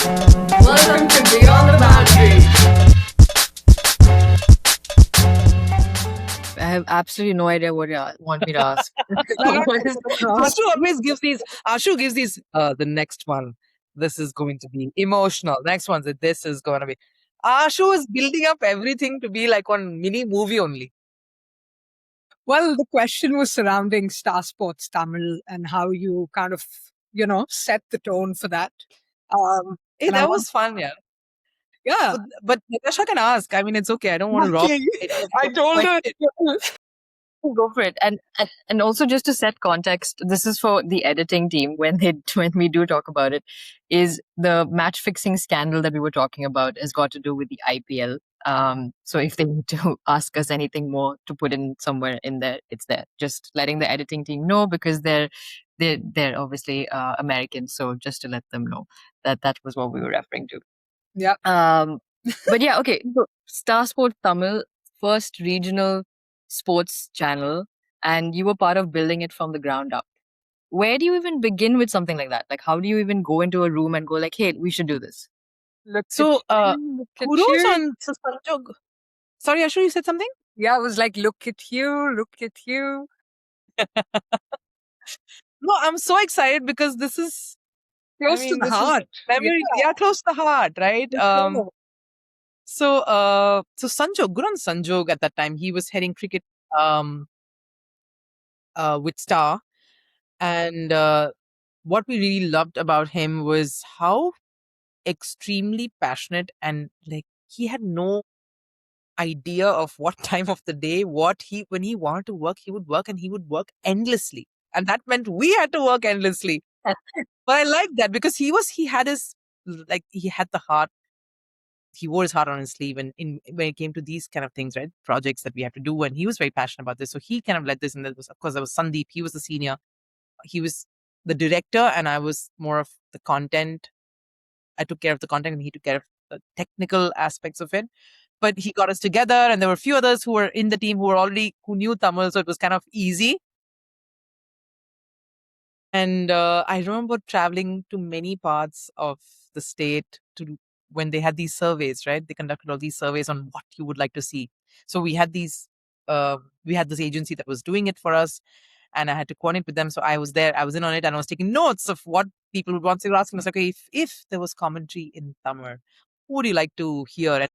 Welcome to Beyond the Boundary. I have absolutely no idea what you want me to ask. What is Aashu gives these, the next one. This is going to be emotional. Next one, this is going to be. Aashu is building up everything to be like one mini movie only. Well, the question was surrounding Star Sports Tamil and how you kind of, set the tone for that. Hey, that was fun, yeah. Yeah. But Natasha can ask. I mean, it's okay. I don't want to rock. I told her. go for it. And also just to set context, this is for the editing team when we do talk about it, is the match fixing scandal that we were talking about has got to do with the IPL. So if they need to ask us anything more to put in somewhere in there, it's there. Just letting the editing team know because they're obviously American. So just to let them know that was what we were referring to. Yeah. But yeah, okay. So Star Sport Tamil, first regional sports channel, and you were part of building it from the ground up. Where do you even begin with something like that? Like, how do you even go into a room and go like, "Hey, we should do this"? So, kudos on Sanjog. Sorry, Ashu, you said something? Yeah, I was like, look at you, look at you. No, I'm so excited because this is close to the heart. Yeah, close to the heart, right? So Sanjog, good on Sanjog at that time. He was heading cricket with Star. And what we really loved about him was how extremely passionate and like he had no idea of what time of the day, when he wanted to work, he would work and he would work endlessly. And that meant we had to work endlessly. But I like that because he had the heart. He wore his heart on his sleeve, and when it came to these kind of things, right, projects that we have to do, and he was very passionate about this. So he kind of led this, and of course, there was Sandeep. He was the senior. He was the director, and I was more of the content. I took care of the content, and he took care of the technical aspects of it. But he got us together, and there were a few others who were in the team who knew Tamil, so it was kind of easy. And I remember traveling to many parts of the state when they had these surveys, right? They conducted all these surveys on what you would like to see. So we had this agency that was doing it for us, and I had to coordinate with them. So I was there, I was in on it, and I was taking notes of what people would want. So they were asking us, okay, if there was commentary in Tamil, who would you like to hear?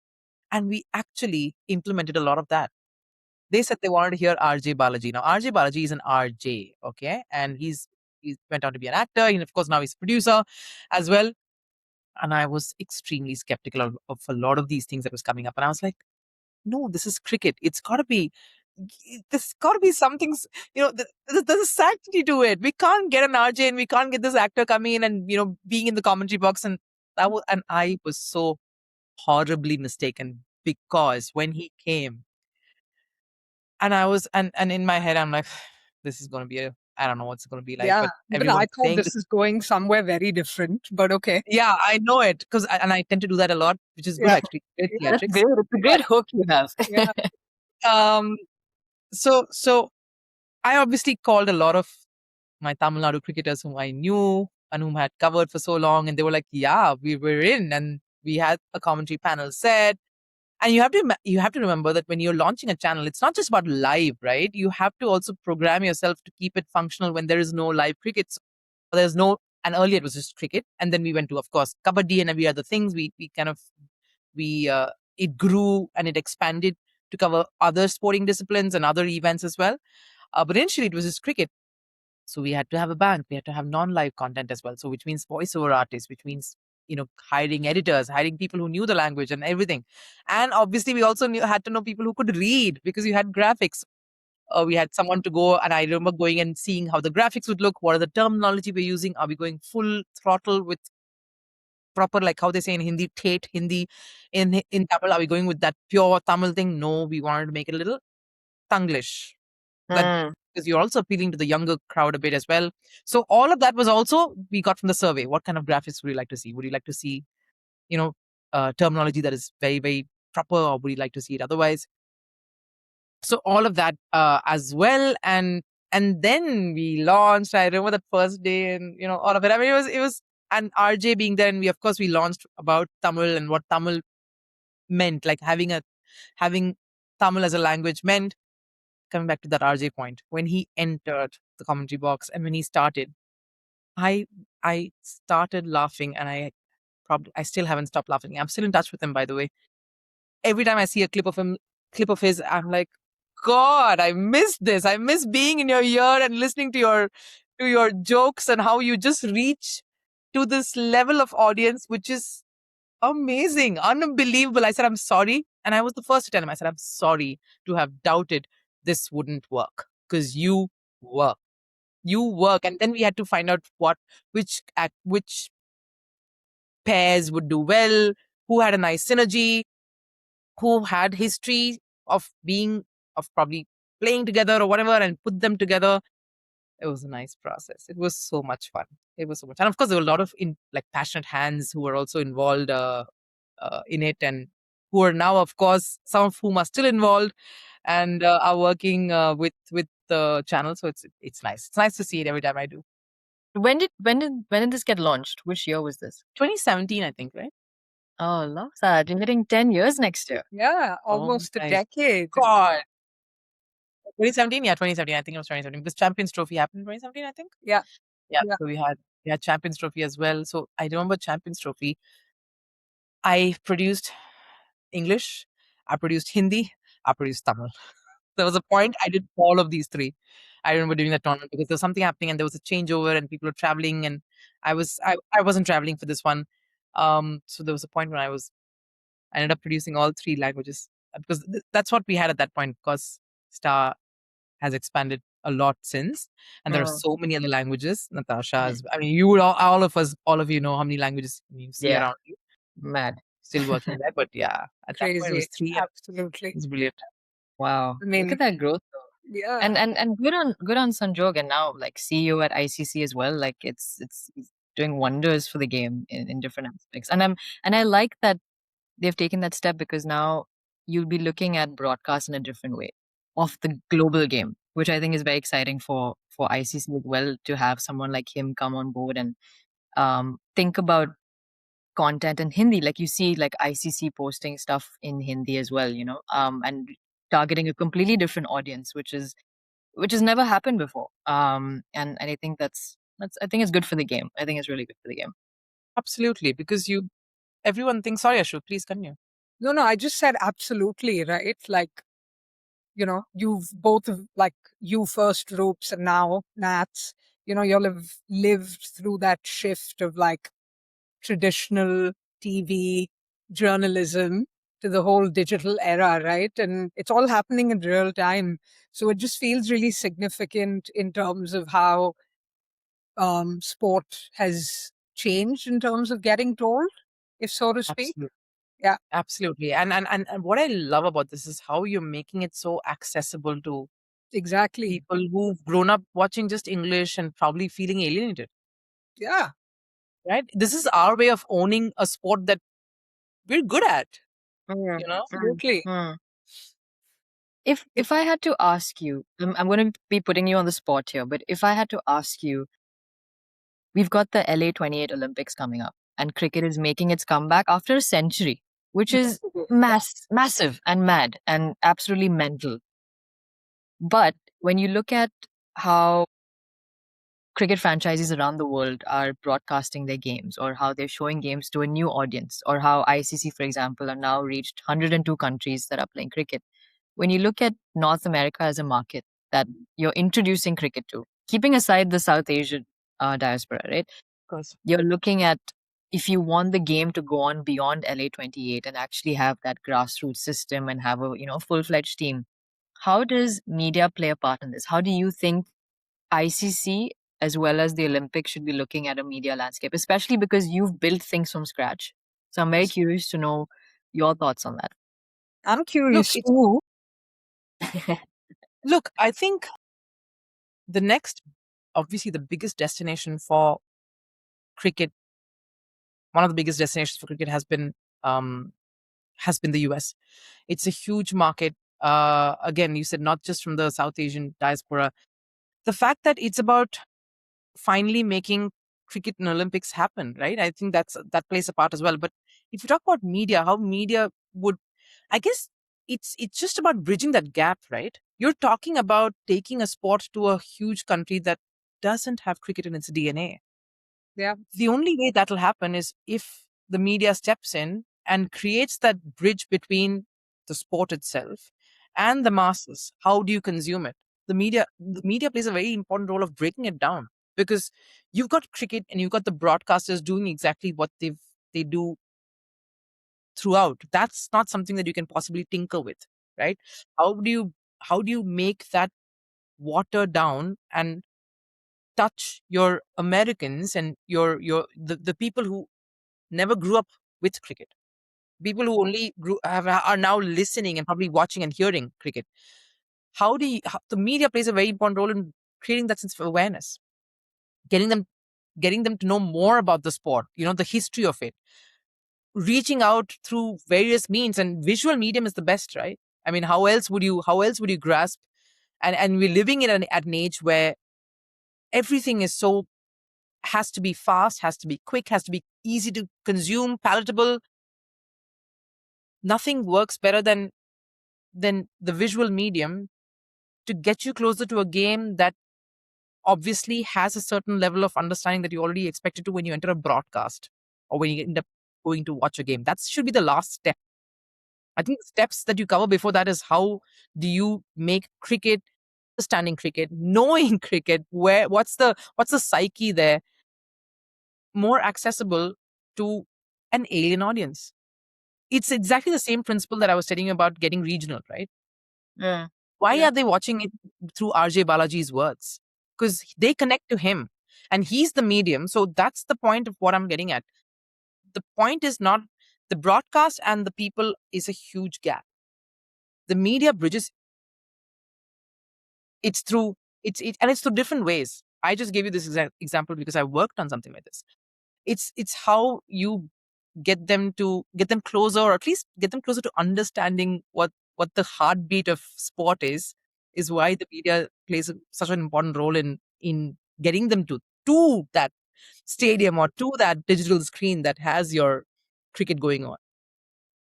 And we actually implemented a lot of that. They said they wanted to hear RJ Balaji. Now, RJ Balaji is an RJ, okay? And he went on to be an actor. And of course, now he's a producer as well. And I was extremely skeptical of a lot of these things that was coming up. And I was like, no, this is cricket. There's got to be something, there's a sanctity to it. We can't get an RJ and we can't get this actor coming in and, being in the commentary box. And I was so horribly mistaken because when he came, and I was, and in my head, I'm like, this is going to be I don't know what's going to be like. Yeah, but I thought this is going somewhere very different, but okay. Yeah, I know it because I tend to do that a lot, which is good actually. That's good. It's a great hook you have. Yeah. So I obviously called a lot of my Tamil Nadu cricketers whom I knew and whom I had covered for so long, and they were like, yeah, we were in, and we had a commentary panel set. And you have to remember that when you're launching a channel, it's not just about live, right? You have to also program yourself to keep it functional when there is no live cricket. So there's no, and earlier it was just cricket, and then we went to, of course, kabaddi and every other things. It grew and it expanded to cover other sporting disciplines and other events as well. But initially it was just cricket. So we had to have a bank. We had to have non-live content as well. So which means voiceover artists, which means hiring editors, hiring people who knew the language and everything. And obviously, we also had to know people who could read because you had graphics. We had someone to go, and I remember going and seeing how the graphics would look. What are the terminology we're using? Are we going full throttle with proper, like how they say in Hindi, Tate Hindi? In Tamil, are we going with that pure Tamil thing? No, we wanted to make it a little Tanglish. Because you're also appealing to the younger crowd a bit as well. So all of that was also we got from the survey. What kind of graphics would you like to see? Would you like to see, terminology that is very, very proper, or would you like to see it otherwise? So all of that as well, and then we launched. I remember that first day, and all of it. I mean, it was and RJ being there, and we launched about Tamil and what Tamil meant, like having Tamil as a language meant. Coming back to that RJ point, when he entered the commentary box and when he started, I started laughing, and I still haven't stopped laughing. I'm still in touch with him, by the way. Every time I see a clip of his, I'm like, God, I miss this. I miss being in your ear and listening to your jokes and how you just reach to this level of audience, which is amazing, unbelievable. I said, I'm sorry. And I was the first to tell him, I said, I'm sorry to have doubted this wouldn't work, because you work. You work. And then we had to find out which pairs would do well, who had a nice synergy, who had history of probably playing together or whatever, and put them together. It was a nice process. It was so much fun. It was so much. And of course, there were a lot of passionate hands who were also involved in it, and who are now, of course, some of whom are still involved and are working with the channel. So it's nice. It's nice to see it every time I do. When did this get launched? Which year was this? 2017, I think, right? Oh, love that. You're hitting 10 years next year. Yeah, almost a decade. God. 2017, yeah, 2017. I think it was 2017 because Champions Trophy happened in 2017, I think. Yeah. Yeah. So we had Champions Trophy as well. So I remember Champions Trophy. I produced English, I produced Hindi, I produced Tamil. There was a point I did all of these three. I remember doing that tournament because there was something happening and there was a changeover and people were traveling, and I wasn't traveling for this one. So there was a point when I ended up producing all three languages because that's what we had at that point, because Star has expanded a lot since, and there are so many other languages. Natasha has, I mean, you would all of you know how many languages you see around you. Mad. Still working there, but yeah, at that point it was Crazy. 3. Absolutely. It was brilliant. Wow. I mean, look at that growth though. Yeah. And good on Sanjog, and now like CEO at ICC as well. Like it's he's doing wonders for the game in different aspects. And I like that they've taken that step, because now you'll be looking at broadcast in a different way of the global game, which I think is very exciting for ICC as well, to have someone like him come on board and think about content in Hindi. Like you see like ICC posting stuff in Hindi as well, and targeting a completely different audience, which has never happened before. And I think that's I think it's good for the game. I think it's really good for the game. Absolutely, because everyone thinks. Sorry, Aashu, please continue. No, I just said absolutely, right? Like, you've both like you first, Ropes, and now Nats, you'll have lived through that shift of like traditional TV journalism to the whole digital era, right? And it's all happening in real time. So it just feels really significant in terms of how sport has changed in terms of getting told, if so to speak. Absolutely. Yeah. Absolutely. And what I love about this is how you're making it so accessible to Exactly. people who've grown up watching just English and probably feeling alienated. Yeah. Right? This is our way of owning a sport that we're good at. Absolutely. If I had to ask you, I'm going to be putting you on the spot here, but if I had to ask you, we've got the LA 28 Olympics coming up, and cricket is making its comeback after a century, which is massive and mad and absolutely mental. But when you look at how cricket franchises around the world are broadcasting their games, or how they're showing games to a new audience, or how ICC, for example, are now reached 102 countries that are playing cricket. When you look at North America as a market that you're introducing cricket to, keeping aside the South Asian diaspora, right? Of course. You're looking at, if you want the game to go on beyond LA 28 and actually have that grassroots system and have a full-fledged team, how does media play a part in this? How do you think ICC as well as the Olympics should be looking at a media landscape, especially because you've built things from scratch? So I'm very curious to know your thoughts on that. I'm curious too. Look, I think obviously the biggest destination for cricket, one of the biggest destinations for cricket has been the US. It's a huge market. Again, you said not just from the South Asian diaspora. The fact that it's about finally making cricket and Olympics happen, right? I think that plays a part as well. But if you talk about media, how media would, I guess it's just about bridging that gap, right? You're talking about taking a sport to a huge country that doesn't have cricket in its DNA. Yeah. The only way that'll happen is if the media steps in and creates that bridge between the sport itself and the masses. How do you consume it? The media plays a very important role of breaking it down, because you've got cricket and you've got the broadcasters doing exactly what they do throughout. That's not something that you can possibly tinker with, right? How do you make that water down and touch your Americans and the people who never grew up with cricket, people who only are now listening and probably watching and hearing cricket? The media plays a very important role in creating that sense of awareness, getting them getting them to know more about the sport, the history of it, reaching out through various means. And visual medium is the best, right? I mean, how else would you grasp? And we're living in at an age where everything is so has to be fast, has to be quick, has to be easy to consume, palatable. Nothing works better than the visual medium to get you closer to a game that obviously has a certain level of understanding that you already expected to when you enter a broadcast or when you end up going to watch a game. That should be the last step. I think the steps that you cover before that is how do you make cricket, understanding cricket, knowing cricket, what's the psyche there, more accessible to an alien audience. It's exactly the same principle that I was telling you about getting regional, right? Yeah. Why Yeah. are they watching it through RJ Balaji's words? Because they connect to him and he's the medium. So that's the point of what I'm getting at. The point is not the broadcast and the people is a huge gap. The media bridges it's through it's through different ways. I just gave you this example because I worked on something like this. It's how you get them closer, or at least get them closer to understanding what the heartbeat of sport is why the media plays such an important role in getting them to that stadium or to that digital screen that has your cricket going on.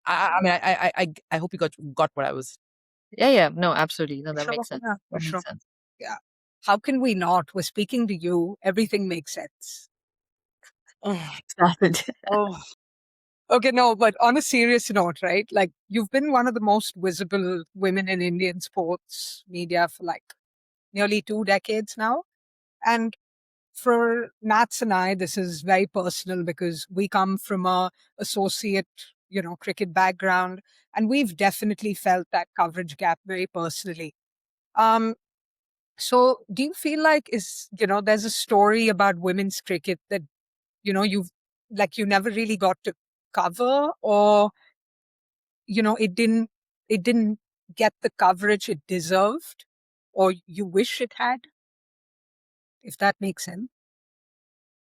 I mean, I hope you got what I was. Yeah. No, absolutely. No, For that sure. makes sense. Yeah, for That sure. makes sense. Yeah. How can we not? We're speaking to you. Everything makes sense. Oh, Started. oh, Okay, no, but on a serious note, right? Like, you've been one of the most visible women in Indian sports media for like nearly 2 decades now. And for Nats and I, this is very personal because we come from a associate, cricket background, and we've definitely felt that coverage gap very personally. Um, so do you feel like there's a story about women's cricket that, you've like you never really got to cover, or, it didn't get the coverage it deserved, or you wish it had, if that makes sense?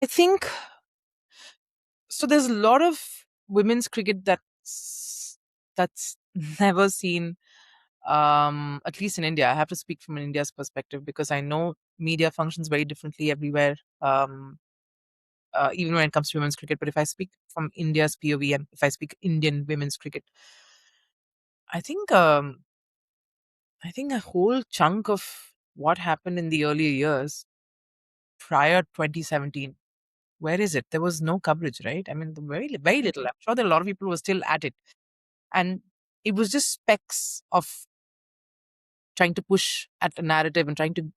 I think so. There's a lot of women's cricket that's never seen, at least in India. I have to speak from an India's perspective because I know media functions very differently everywhere, even when it comes to women's cricket. But if I speak from India's POV and if I speak Indian women's cricket, I think um, I think a whole chunk of what happened in the earlier years prior 2017, where is it? There was no coverage, right? I mean, very little. I'm sure that a lot of people were still at it, and it was just specks of trying to push at a narrative and trying to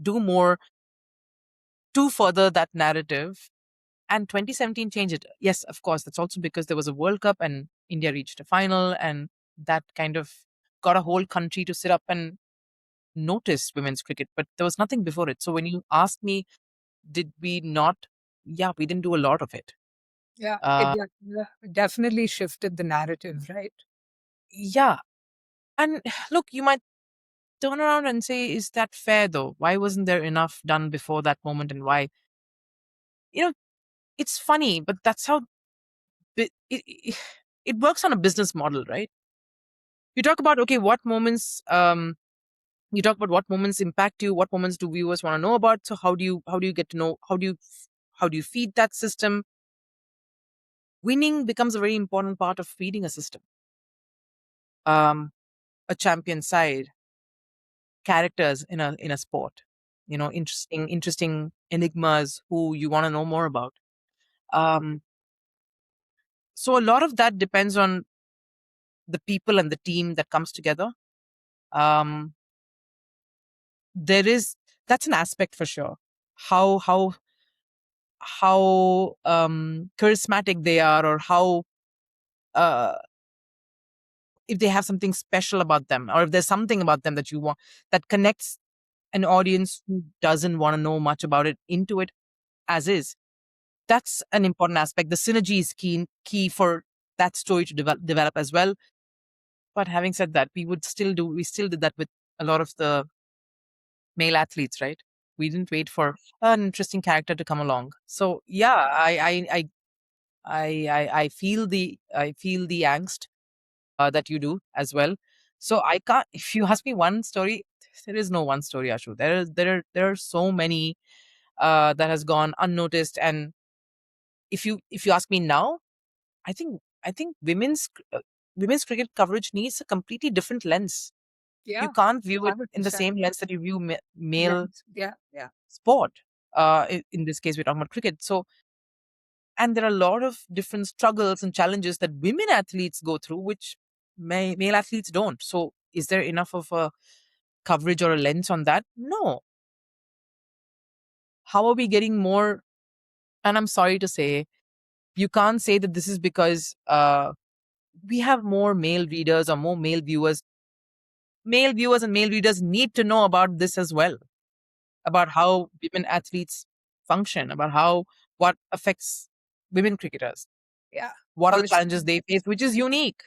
do more to further that narrative. And 2017 changed it. Yes, of course, that's also because there was a World Cup and India reached a final, and that kind of got a whole country to sit up and notice women's cricket. But there was nothing before it. So when you ask me, did we not? Yeah, we didn't do a lot of it. Yeah, Uh, it definitely shifted the narrative, right? yeah, and look, you might turn around and say, is that fair though? Why wasn't there enough done before that moment, and why? You know, it's funny, but that's how it works on a business model, right? You talk about, okay, what moments you talk about what moments impact you, what moments do viewers want to know about. So how do you get to know, how do you how do you feed that system? Winning becomes a very important part of feeding a system. A champion side, characters in a sport, interesting enigmas who you want to know more about. Um, so a lot of that depends on the people and the team that comes together. Um, there is That's an aspect for sure. How charismatic they are, or how uh, if they have something special about them, or if there's something about them that you want that connects an audience who doesn't want to know much about it into it as is. That's an important aspect. The synergy is key for that story to develop as well. But having said that, we still did that with a lot of the male athletes, right? We didn't wait for an interesting character to come along. So yeah, I feel the angst that you do as well. So I can't. If you ask me one story, there is no one story, Ashu. There are so many that has gone unnoticed. And if you ask me now, I think women's cricket coverage needs a completely different lens. You Yeah, can't view it in the 100%. same lens that you view male Men's. Yeah, yeah, sport. In this case, we're talking about cricket. So, and there are a lot of different struggles and challenges that women athletes go through, which male athletes don't. So, is there enough of a coverage or a lens on that? No. How are we getting more? And I'm sorry to say, you can't say that this is because we have more male readers or more male viewers. Male viewers and male readers need to know about this as well, about how women athletes function, about how what affects women cricketers, yeah. what are the Honestly, challenges they face, which is unique,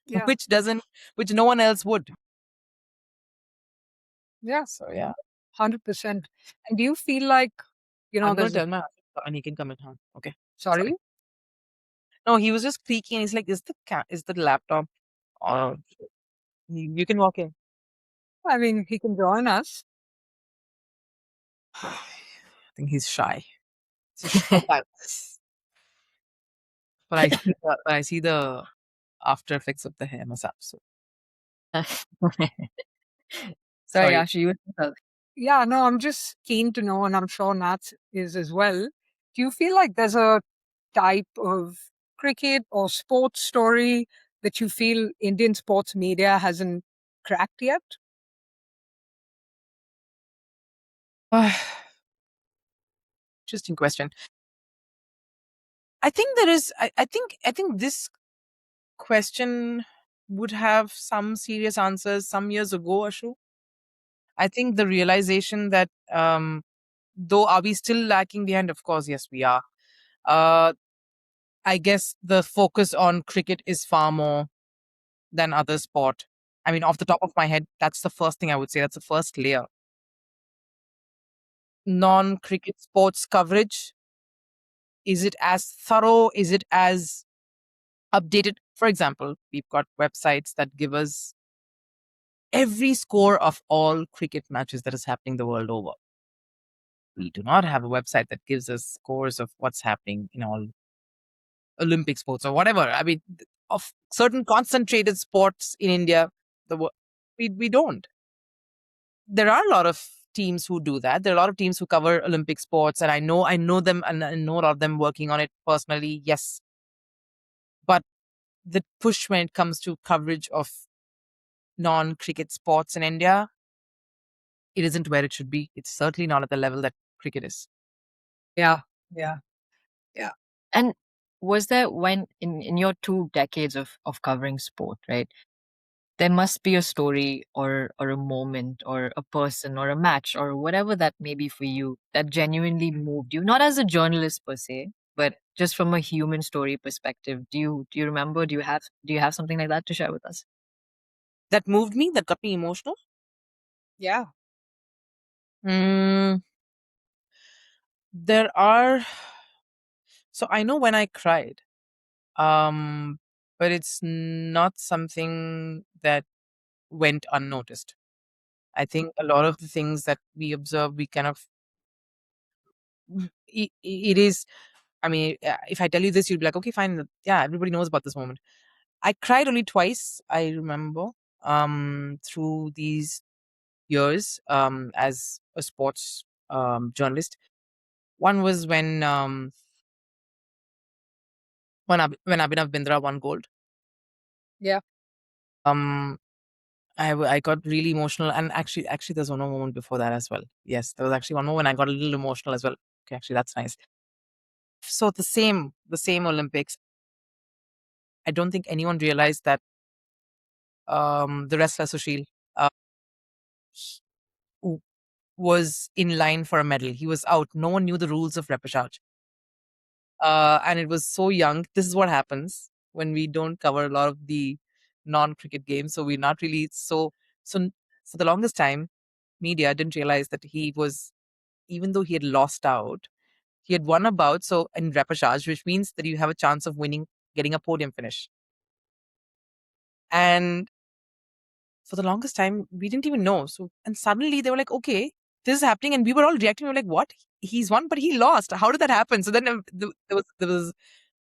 yeah, which no one else would. yeah, So yeah, 100%. And do you feel like, I'm going there's to a, tell my husband and he can come in. Huh? Okay, sorry? sorry. No, he was just creaking. And he's like, is the laptop? Or you can walk in. I mean, he can join us. I think he's shy. It's a shy guy. But I see the after effects of the hair massage. So Sorry, sorry. Aashu, you were Yeah, no, I'm just keen to know, and I'm sure Nat is as well. Do you feel like there's a type of cricket or sports story that you feel Indian sports media hasn't cracked yet? Interesting question. I think there is. I think this question would have some serious answers some years ago, Ashu. I think the realization that though are we still lacking behind? Of course, yes, we are. Uh, I guess the focus on cricket is far more than other sport. I mean, off the top of my head, that's the first thing I would say. That's the first layer. Non-cricket sports coverage, is it as thorough? Is it as updated? For example, we've got websites that give us every score of all cricket matches that is happening the world over. We do not have a website that gives us scores of what's happening in all Olympic sports or whatever. I mean, of certain concentrated sports in India, we don't. There are a lot of teams who do that. There are a lot of teams who cover Olympic sports, and I know them, and I know a lot of them working on it personally. Yes, but the push when it comes to coverage of non-cricket sports in India, it isn't where it should be. It's certainly not at the level that cricket is. Yeah, yeah, yeah, And was there when in your 2 decades of covering sport, right? There must be a story or a moment or a person or a match or whatever that may be for you that genuinely moved you, not as a journalist per se, but just from a human story perspective. Do you remember? Do you have something like that to share with us? That moved me, that got me emotional. yeah. Mm, there are. So I know when I cried, um, but it's not something that went unnoticed. I think a lot of the things that we observe, we kind of it is. I mean, if I tell you this, you'll be like, okay, fine. Yeah, everybody knows about this moment. I cried only twice, I remember, through these years, as a sports journalist. One was when Abhinav Bindra won gold. Yeah. I got really emotional, and actually, there's one more moment before that as well. Yes, there was actually one more when I got a little emotional as well. Okay, actually, that's nice. So the same Olympics. I don't think anyone realized that the wrestler Sushil uh, w- was in line for a medal. He was out. No one knew the rules of repechage. And it was so young. This is what happens when we don't cover a lot of the non-cricket games. So we're not really so. For the longest time, media didn't realize that he was, even though he had lost out, he had won a bout. So in repechage, which means that you have a chance of winning, getting a podium finish. And for the longest time, we didn't even know. So, and suddenly they were like, okay, this is happening. And we were all reacting. We were like, what? He's won, but he lost. How did that happen? So then there was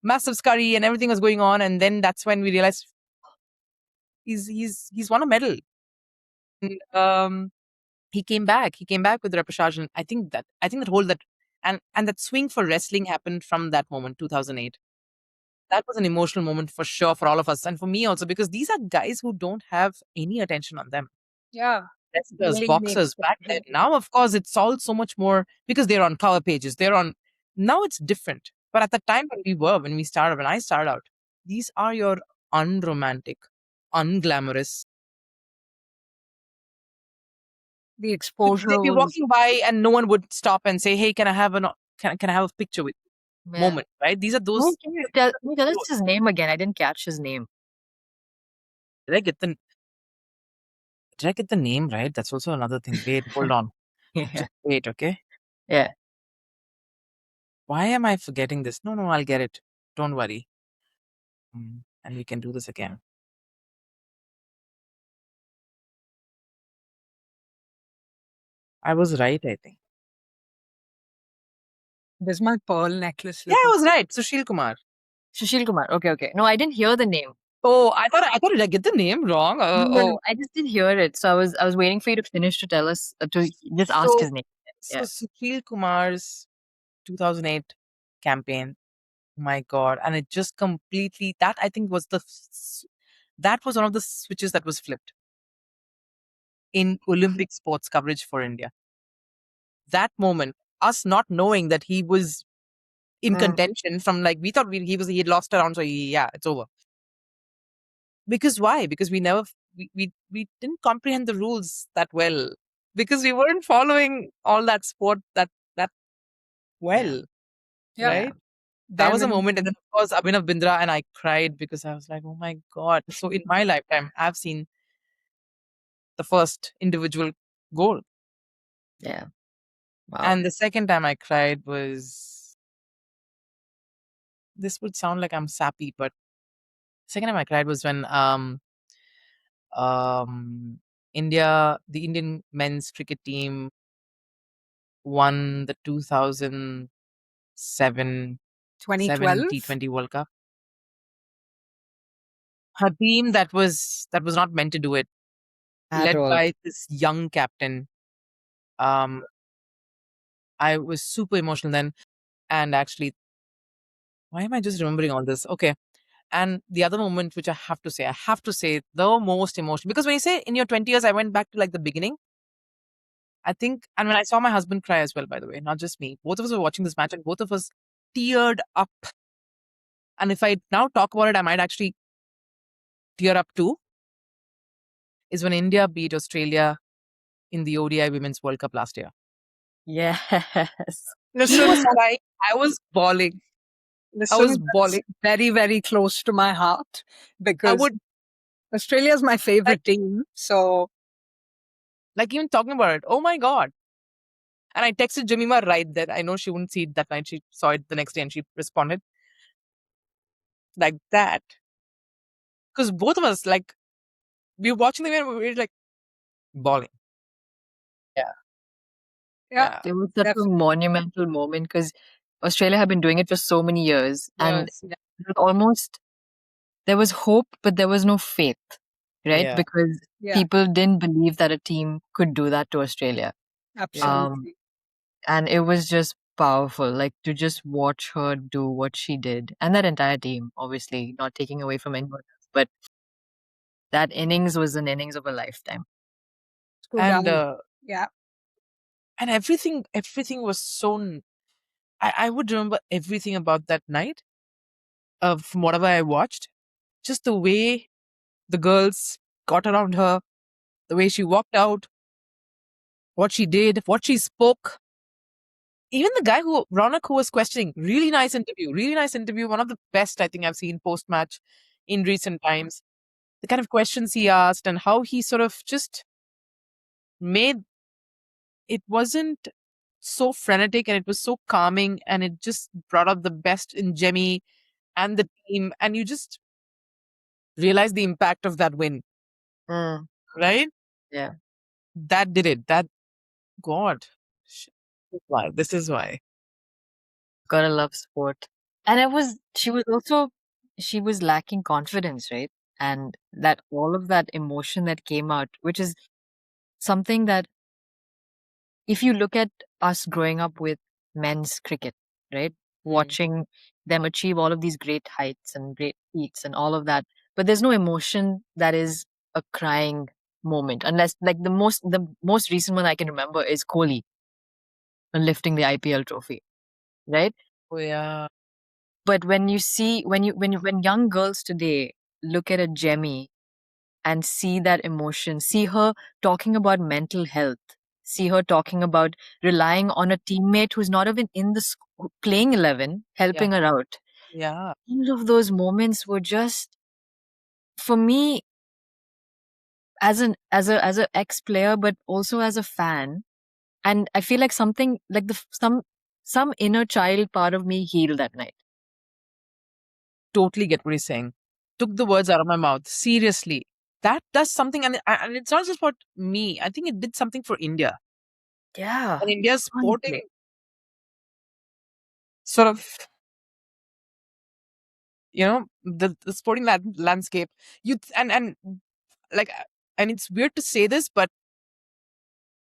massive scurry and everything was going on. And then that's when we realized he's won a medal. And, he came back. He came back with the repechage. And I think that whole that, and that swing for wrestling happened from that moment, 2008. That was an emotional moment for sure for all of us. And for me also, because these are guys who don't have any attention on them. Yeah. Wrestlers, Really makes boxers it back then. really. Now, of course, it's all so much more because they're on cover pages. Now it's different. But at the time when I started out, these are your unromantic, unglamorous. The Because they'd exposure be was, walking by and no one would stop and say, "Hey, can I have a picture with you?" Yeah. Moment, right? These are Oh, those. can you tell us his name again? I didn't catch his name. Did I get the Did I get the name right? That's also another thing. Wait, hold on. Yeah. Just wait, okay? Yeah. Why am I forgetting this? No, no, I'll get it. Don't worry. And we can do this again. I was right, I think. there's my pearl necklace Yeah, I looking. was right. Sushil Kumar. Sushil Kumar. Okay, okay. No, I didn't hear the name. Oh, I thought did I get the name wrong? No, I just didn't hear it. So I was waiting for you to finish to tell us to just ask So his name. so Yeah. Sushil Kumar's 2008 campaign. My God, and it just completely that I think was that was one of the switches that was flipped in Olympic sports coverage for India. That moment, us not knowing that he was in Mm. contention from like we thought he had lost a round, so yeah, it's over. Because why? Because we never we didn't comprehend the rules that well because we weren't following all that sport that Yeah. well, Yeah. Yeah. right? That was a Then moment, and then of course Abhinav Bindra, and I cried because I was like, oh my god! So in my lifetime, I've seen the first individual goal, Yeah. Wow. and the second time I cried was, this would sound like I'm sappy, but second time I cried was when um the Indian men's cricket team won the 2007 2012. T20 World Cup. A team that was not meant to do it, At led all. by this young captain. Um, I was super emotional then, and actually, why am I just remembering all this? Okay, and the other moment which I have to say the most emotional, because when you say in your 20 years, I went back to like the beginning. I think, and when I saw my husband cry as well, by the way, not just me. Both of us were watching this match, and both of us teared up. And if I now talk about it, I might actually tear up too. Is when India beat Australia in the ODI Women's World Cup last year. Yes. He was Listen, crying. I was bawling. I listen, was that's bawling. very, very close to my heart I because would Australia's my like favorite team. So even talking about it. Oh my god! And I texted Jemima right then. I know she wouldn't see it that night. She saw it the next day and she responded like that. Because both of us, like, we were watching the game and we were like bawling. Yeah. yeah, Yeah. It was such a definitely. monumental moment because Australia had been doing it for so many years, and Yes. it was almost there was hope, but there was no faith, right? Yeah. Because Yeah, people didn't believe that a team could do that to Australia. absolutely. And it was just powerful, like to just watch her do what she did, and that entire team, obviously, not taking away from anyone else, but that innings was an innings of a lifetime. So And down. Yeah, and everything was so I would remember everything about that night from whatever I watched. Just the way the girls got around her, the way she walked out, what she did, what she spoke. Even the guy Ronak, who was questioning, really nice interview, really nice interview. One of the best I think I've seen post match in recent times. The kind of questions he asked and how he sort of just made it wasn't so frenetic and it was so calming and it just brought out the best in Jemmy and the team. And you just realize the impact of that win, Mm, right? yeah, That did it. That God. Sh- Why? This is why. gotta love sport. And she was lacking confidence, right? And that all of that emotion that came out, which is something that if you look at us growing up with men's cricket, right? Watching them achieve all of these great heights and great feats and all of that, but there's no emotion that is a crying moment, unless like the most recent one I can remember is Kohli lifting the IPL trophy, right? Oh yeah. But when you see when young girls today look at a Jemmy and see that emotion, see her talking about mental health, see her talking about relying on a teammate who's not even in the playing 11, Yeah. helping her out. Yeah. All of those moments were just, for me, as a ex player, but also as a fan, and I feel like something like some inner child part of me healed that night. Totally get what he's saying. Took the words out of my mouth. Seriously. That does something and it's not just for me. I think it did something for India. Yeah, And India's sporting honestly. sort of the sporting landscape and like and it's weird to say this but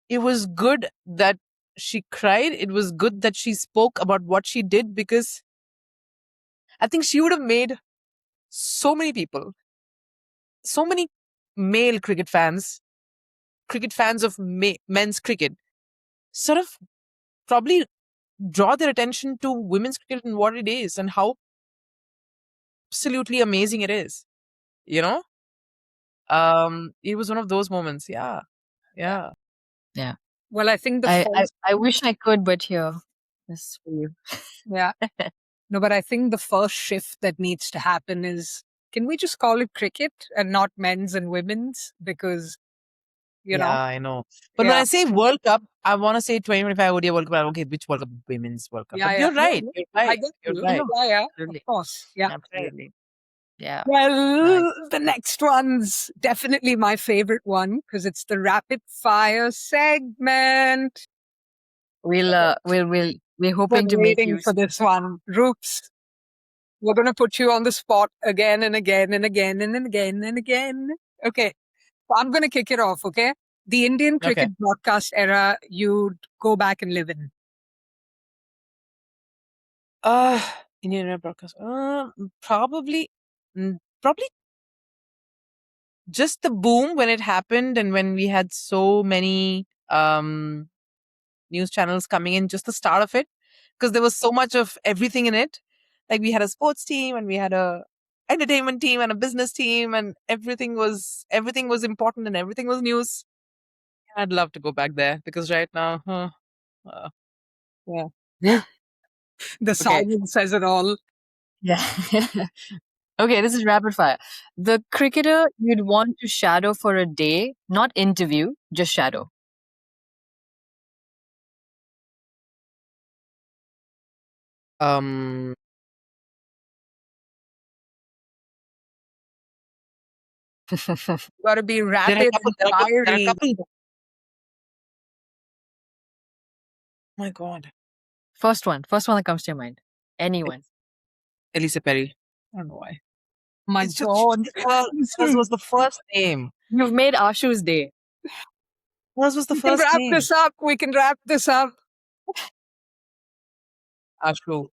it was good that she cried. It was good that she spoke about what she did because I think she would have made so many people, so many male cricket fans of men's cricket sort of probably draw their attention to women's cricket and what it is and how absolutely amazing it is, you know. It was one of those moments. Yeah. Yeah. Yeah. well, I think the I first, wish I could, but here, this for you. yeah, no, but I think the first shift that needs to happen is, can we just call it cricket and not men's and women's? Because, you Yeah, know, I know. But when yeah, I say World Cup, I want to say 2025 ODI World Cup. Okay, which World Cup? Women's World Cup. yeah, But yeah. you're No, right. no, You're I right. get You're you. I right. know. Yeah, yeah, of Absolutely. course. Yeah. Right. Absolutely. Yeah. No, Well, the next one's definitely my favorite one because it's the rapid fire segment. we're hoping Been to make waiting you for this one. Roops, we're going to put you on the spot again and again and again and again and again. Okay. So I'm going to kick it off. Okay. The Indian Okay. cricket broadcast era you'd go back and live in. Uh Indian broadcast. Probably, probably just the boom when it happened and when we had so many news channels coming in. Just the start of it, because there was so much of everything in it. Like we had a sports team and we had a entertainment team and a business team and everything was important and everything was news. I'd love to go back there because right now, uh, Yeah. The okay. silence says it all. Yeah. Okay, this is rapid fire. The cricketer you'd want to shadow for a day, not interview, just shadow. Um, Got to be there are a rapid couple. and There are a fiery. couple. Oh my God. First one that comes to your mind. Anyone. Elisa Perry. I don't know why. My It's God, hers was the first name. You've made Ashu's day. Hers was the We can first wrap name. this up. We can wrap this up. Aashu.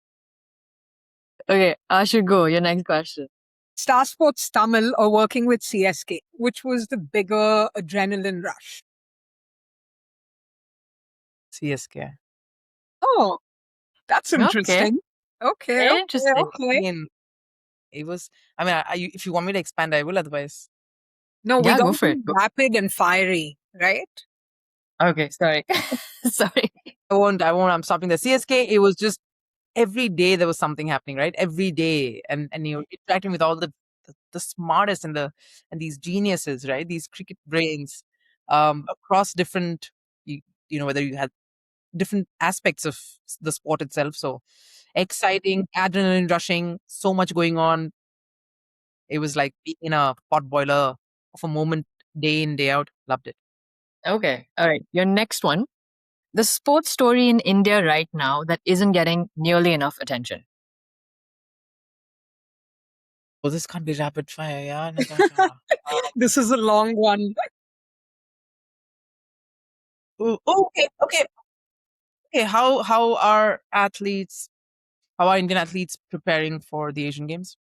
Okay, Ashu, go. Your next question. Star Sports Tamil or working with CSK? Which was the bigger adrenaline rush? CSK. Oh, that's Okay. interesting. Okay, okay, Interesting. I okay. mean, it was. I mean, if you want me to expand, I will. Otherwise, No, we Yeah, got go to for be it. Go. rapid and fiery, right? Okay, sorry. Sorry. I won't. I'm stopping the CSK. It was just every day there was something happening, right? Every day, and you're interacting with all the smartest and these geniuses, right? These cricket brains, across different, whether you had different aspects of the sport itself. So exciting, adrenaline rushing, so much going on. It was like being in a pot boiler of a moment, day in, day out. Loved it. Okay. All right. Your next one. The sports story in India right now that isn't getting nearly enough attention. Oh, this can't be rapid fire, yeah, Natasha. This is a long one. Okay. How are Indian athletes preparing for the Asian Games?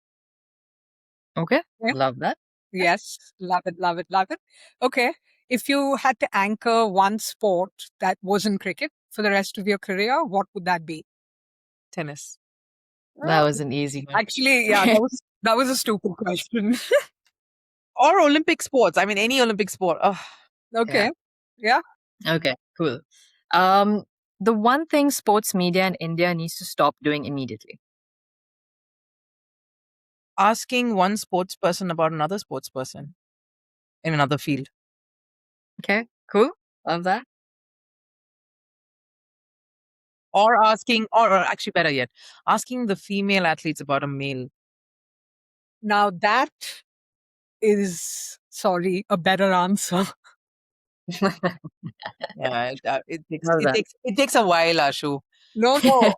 Okay. Yeah. Love that. Yes, love it, love it, love it. Okay, if you had to anchor one sport that wasn't cricket for the rest of your career, what would that be? Tennis. That was an easy one. Actually, yeah, that was a stupid question. Or Olympic sports. I mean, any Olympic sport. Ugh. Okay, yeah. Okay, cool. The one thing sports media in India needs to stop doing immediately. Asking one sports person about another sports person in another field. Okay, cool. Love that. Or or actually better yet, asking the female athletes about a male. Now that is, sorry, a better answer. Yeah, it takes Love that. it takes a while, Ashu. No, no,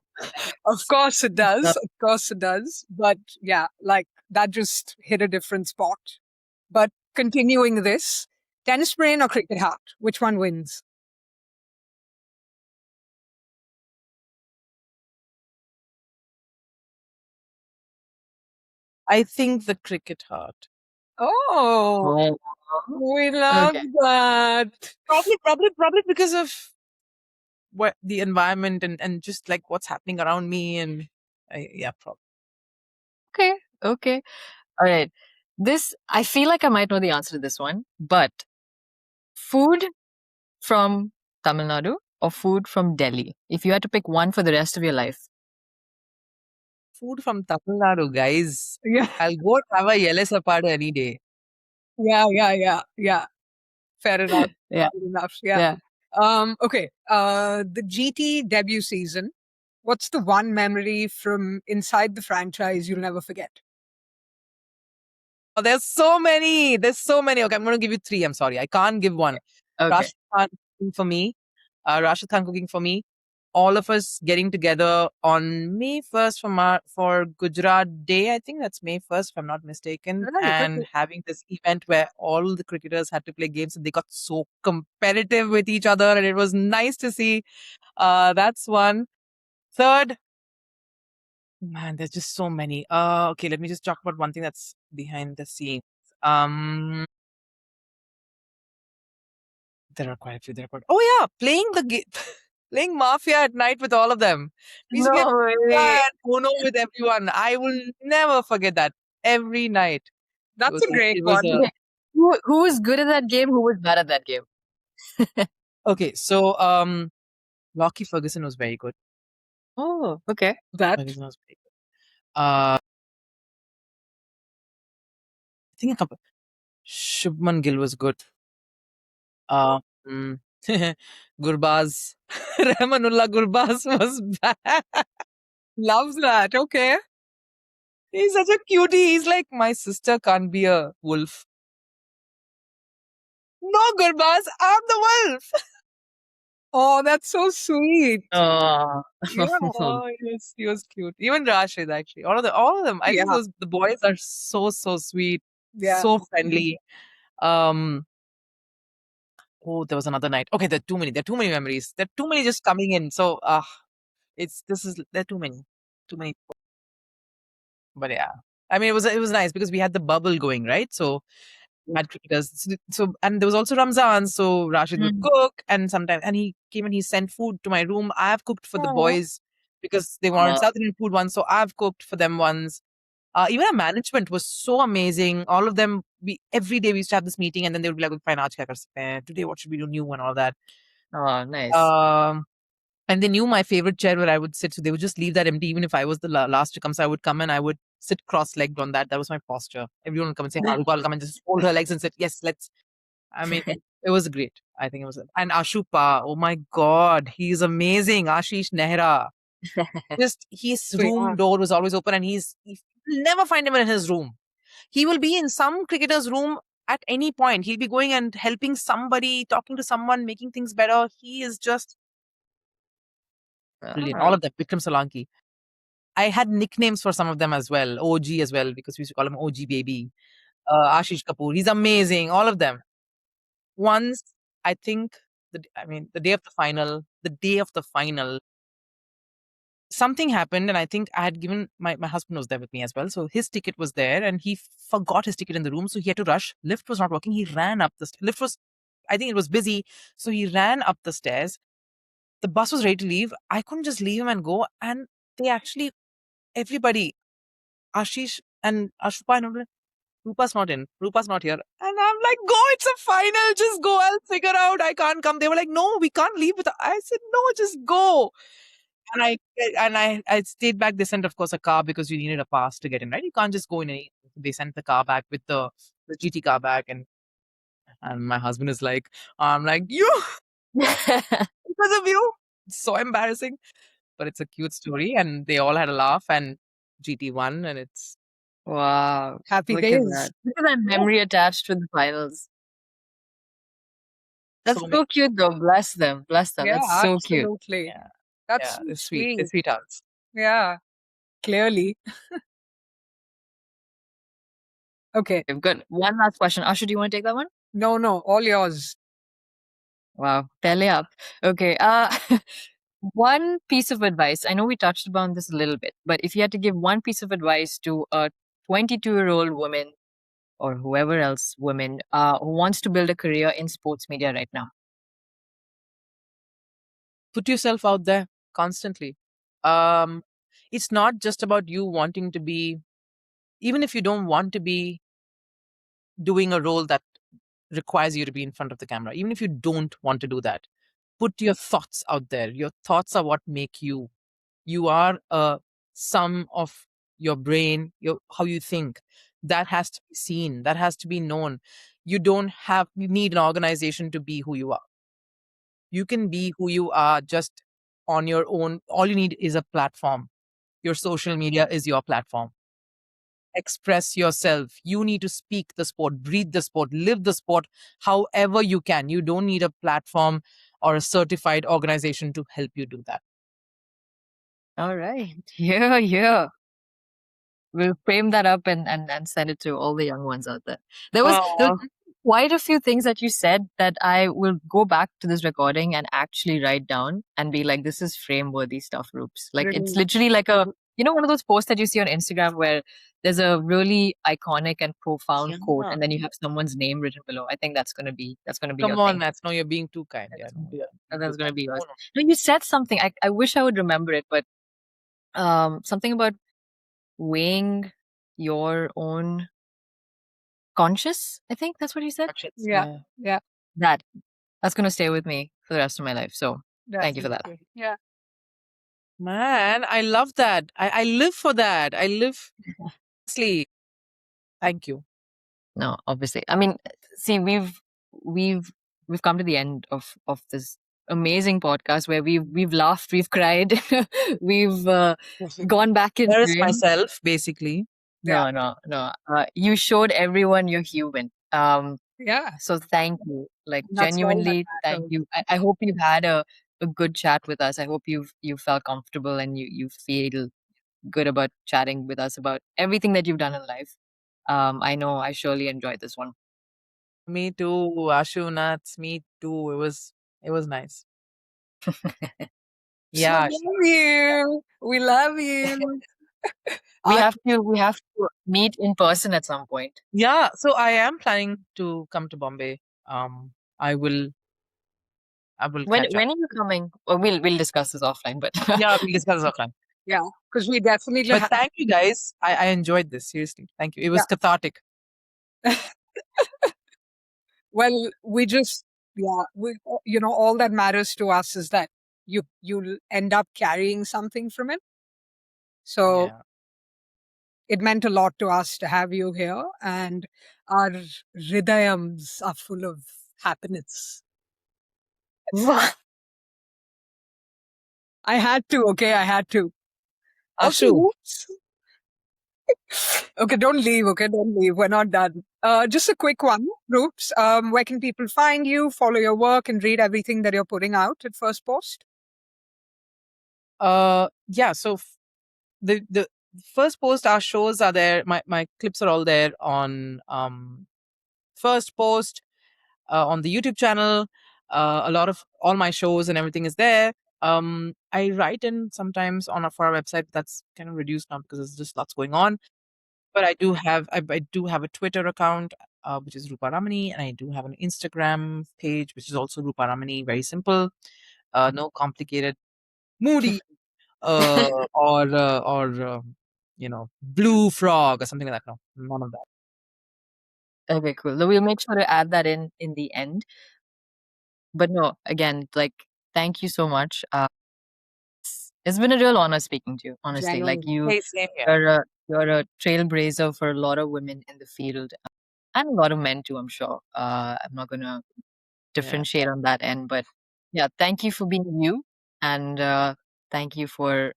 of course it does. No. Of course it does. But yeah, like that just hit a different spot. But continuing this, tennis brain or cricket heart? Which one wins? I think the cricket heart. Oh, Oh, we love okay. that. Probably because of what the environment and just like what's happening around me and yeah, probably. Okay. Okay. All right. This, I feel like I might know the answer to this one, but food from Tamil Nadu or food from Delhi? If you had to pick one for the rest of your life. Food from Tamil Nadu, guys. Yeah, I'll go have a yellow sapade any day. yeah. Fair enough. Yeah. Fair enough. Yeah. Yeah. Okay. The GT debut season. What's the one memory from inside the franchise you'll never forget? Oh, there's so many. There's so many. Okay, I'm going to give you three. I'm sorry. I can't give one. Okay. Rashid Khan cooking for me. Rashid Khan cooking for me. All of us getting together on May 1st for Gujarat Day. I think that's May 1st, if I'm not mistaken. Right, And okay. having this event where all the cricketers had to play games and they got so competitive with each other. And it was nice to see. That's one. Third, man, there's just so many. Okay, let me just talk about one thing that's behind the scenes. Um, there are quite a few. Oh yeah, playing the game, playing Mafia at night with all of them. We used to get No way. Uno with everyone. I will never forget that. Every night. That's a great It was one. a Who was good at that game? Who was bad at that game? okay. So Rocky Ferguson was very good. Oh, okay. That Ferguson was very good. I think a couple. Shubman Gill was good. Mm, Gurbaz, Rahmanullah Gurbaz was bad. love that. Okay. He's such a cutie. He's like, my sister can't be a wolf. No, Gurbaz, I'm the wolf. Oh, that's so sweet. Oh, Yeah. Oh, he was cute. Even Rashid, actually, all of them. I think Yeah. the boys are so sweet, Yeah. so friendly. Um, oh, there was another night. Okay, there are too many. There are too many memories. There are too many just coming in. So, there are too many. But yeah, I mean, it was nice because we had the bubble going, right? So had cricketers. And there was also Ramzan, so Rashid would Mm. cook, and sometimes he came and he sent food to my room. I have cooked for the Oh, boys because they wanted uh, South Indian food once, so I've cooked for them once. Even our management was so amazing. All of them, we every day we used to have this meeting, and then they would be like, "Fine, aaj kya kar sakte hain? Today, what should we do new?" and all that. oh, nice. Um, and they knew my favorite chair where I would sit, so they would just leave that empty, even if I was the last to come. So I would come and I would sit cross-legged on that. That was my posture. Everyone would come and say, "Haruka, I'll come and just hold her legs and sit." Yes, let's. I mean, it was great. I think it was. And Aashu Pa, oh my God, he's amazing. Ashish Nehra. Just his so yeah. room door was always open, and you'll never find him in his room. He will be in some cricketer's room at any point. He'll be going and helping somebody, talking to someone, making things better. He is just brilliant. All Ah, of them. Vikram Solanki. I had nicknames for some of them as well. OG as well, because we used to call him OG baby. Ashish Kapoor. He's amazing. All of them. Once, I think, the day of the final, something happened, and I think I had given my husband was there with me as well. So his ticket was there, and he forgot his ticket in the room. So he had to rush. Lift was not working. He ran up the lift was, I think it was busy. So he ran up the stairs. The bus was ready to leave. I couldn't just leave him and go. And they actually, everybody, Ashish and Ashpa and all, Rupa's not in. Rupa's not here. And I'm like, go, it's a final. Just go. I'll figure out. I can't come. They were like, no, we can't leave with. I said, no, just go. And I stayed back. They sent, of course, a car because you needed a pass to get in, right? You can't just go in any. They sent the car back with the GT car back, and my husband is like, I'm like, you because of you. It's so embarrassing, but it's a cute story, and they all had a laugh, and GT won, and it's wow. Happy Look at days. that. Look at that memory attached with the finals. That's so many. so cute though. Bless them. Bless them. Yeah, That's so cute. absolutely. Yeah, That's yeah, so they're sweet. They're sweet. sweethearts. Yeah, clearly. Okay. We've got one last question. Ashu, do you want to take that one? No, all yours. Wow. Pele up. Okay. One piece of advice. I know we touched upon this a little bit, but if you had to give one piece of advice to a 22-year-old woman or whoever else woman who wants to build a career in sports media right now. Put yourself out there constantly. It's not just about you wanting to be, even if you don't want to be doing a role that requires you to be in front of the camera, even if you don't want to do that, put your thoughts out there. Your thoughts are what make you. You are a sum of your brain, how you think. That has to be seen, that has to be known. You need an organization to be who you are. You can be who you are just on your own. All you need is a platform. Your social media is your platform. Express yourself. You need to speak the sport, breathe the sport, live the sport however you can. You don't need a platform or a certified organization to help you do that. All right. Yeah. We'll frame that up and send it to all the young ones out there. There was quite a few things that you said that I will go back to this recording and actually write down and be like, this is frame worthy stuff, Roops. Like it's literally like one of those posts that you see on Instagram where there's a really iconic and profound quote and then you have someone's name written below. I think that's gonna be Come your on, thing. Nats. No, you're being too kind. That's gonna be yours. No, you said something. I wish I would remember it, but something about weighing your own conscious. I think that's what you said. Yeah. That's going to stay with me for the rest of my life. So thank you for that. Yeah. Man, I love that. I live for that. I live sleep. Thank you. No, obviously. I mean, see, we've come to the end of this amazing podcast where we've laughed, we've cried, we've gone back in There's time. myself, basically. No. You showed everyone you're human. Yeah. So thank you. Like That's all that genuinely, thank matters. you. I hope you've had a good chat with us. I hope you felt comfortable and you feel good about chatting with us about everything that you've done in life. I know I surely enjoyed this one. Me too, Aashu, Nuts, me too. It was nice. So Yeah, love you. We love you. We have to meet in person at some point. yeah. So I am planning to come to Bombay. Um, I will. I will When catch up. when are you coming? Well, we'll discuss this offline, but Yeah, we'll discuss it offline. Yeah, because we definitely But have. thank you guys. I enjoyed this seriously. Thank you. It was Yeah. cathartic. Well, we just, yeah, all that matters to us is that you'll end up carrying something from it. So Yeah. it meant a lot to us to have you here, and our hridayams are full of happiness. I had to, okay, I had to. Also, Aashu. oops. Okay, don't leave. Okay, don't leave. We're not done. Just a quick one, Roops. Where can people find you, follow your work, and read everything that you're putting out at First Post? Yeah. So the first post, our shows are there. My clips are all there on First Post, on the YouTube channel. A lot of all my shows and everything is there. I write in sometimes for our website. That's kind of reduced now because there's just lots going on. But I do have a Twitter account, which is Rupha Ramani, and I do have an Instagram page, which is also Rupha Ramani. Very simple, no complicated, moody, or blue frog or something like that. No, none of that. Okay, cool. So we'll make sure to add that in the end. But no, again, like thank you so much. It's been a real honor speaking to you. Honestly, like Genuinely. you, Hey, same here. you're a trailblazer for a lot of women in the field and a lot of men too. I'm sure. I'm not gonna Yeah. differentiate on that end, but yeah, thank you for being you, and thank you for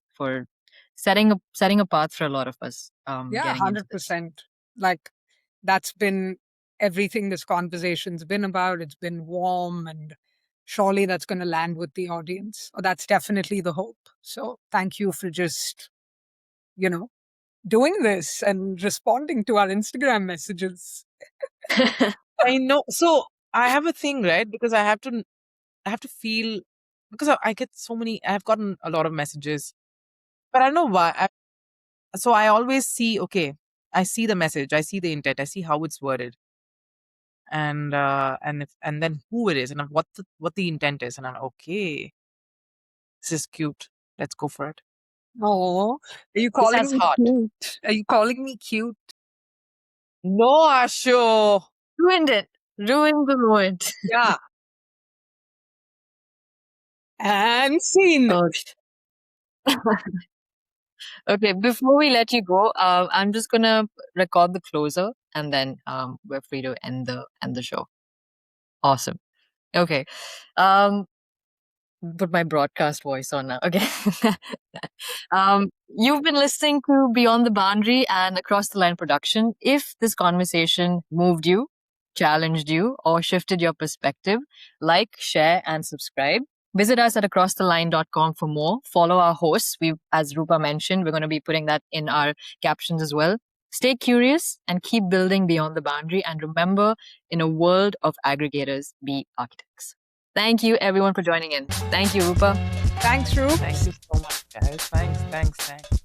setting a path for a lot of us. Yeah, Getting into this. 100%. Like, that's been everything this conversation's been about. It's been warm, and surely that's going to land with the audience. Or that's definitely the hope. So thank you for just, you know, doing this and responding to our Instagram messages. I know. So I have a thing, right? Because I have to feel, because I get so many. I have gotten a lot of messages, but I don't know why. So I always see. Okay, I see the message. I see the intent. I see how it's worded, and then who it is, and what the intent is, and I'm okay. This is cute. Let's go for it. Oh, are you This has calling me heart. cute? Are you calling me cute? No, Ashu. Ruined it. Ruined the moment. Yeah. And scene. Oh, okay, before we let you go, I'm just gonna record the closer, and then we're free to end the show. Awesome. Okay. Um, put my broadcast voice on now. Okay. You've been listening to Beyond the Boundary and Across the Line production. If this conversation moved you, challenged you, or shifted your perspective, like, share, and subscribe. Visit us at acrosstheline.com for more. Follow our hosts. As Rupa mentioned, we're going to be putting that in our captions as well. Stay curious and keep building beyond the boundary. And remember, in a world of aggregators, be architects. Thank you, everyone, for joining in. Thank you, Rupa. Thanks, Rup. Thank you so much, guys. Thanks.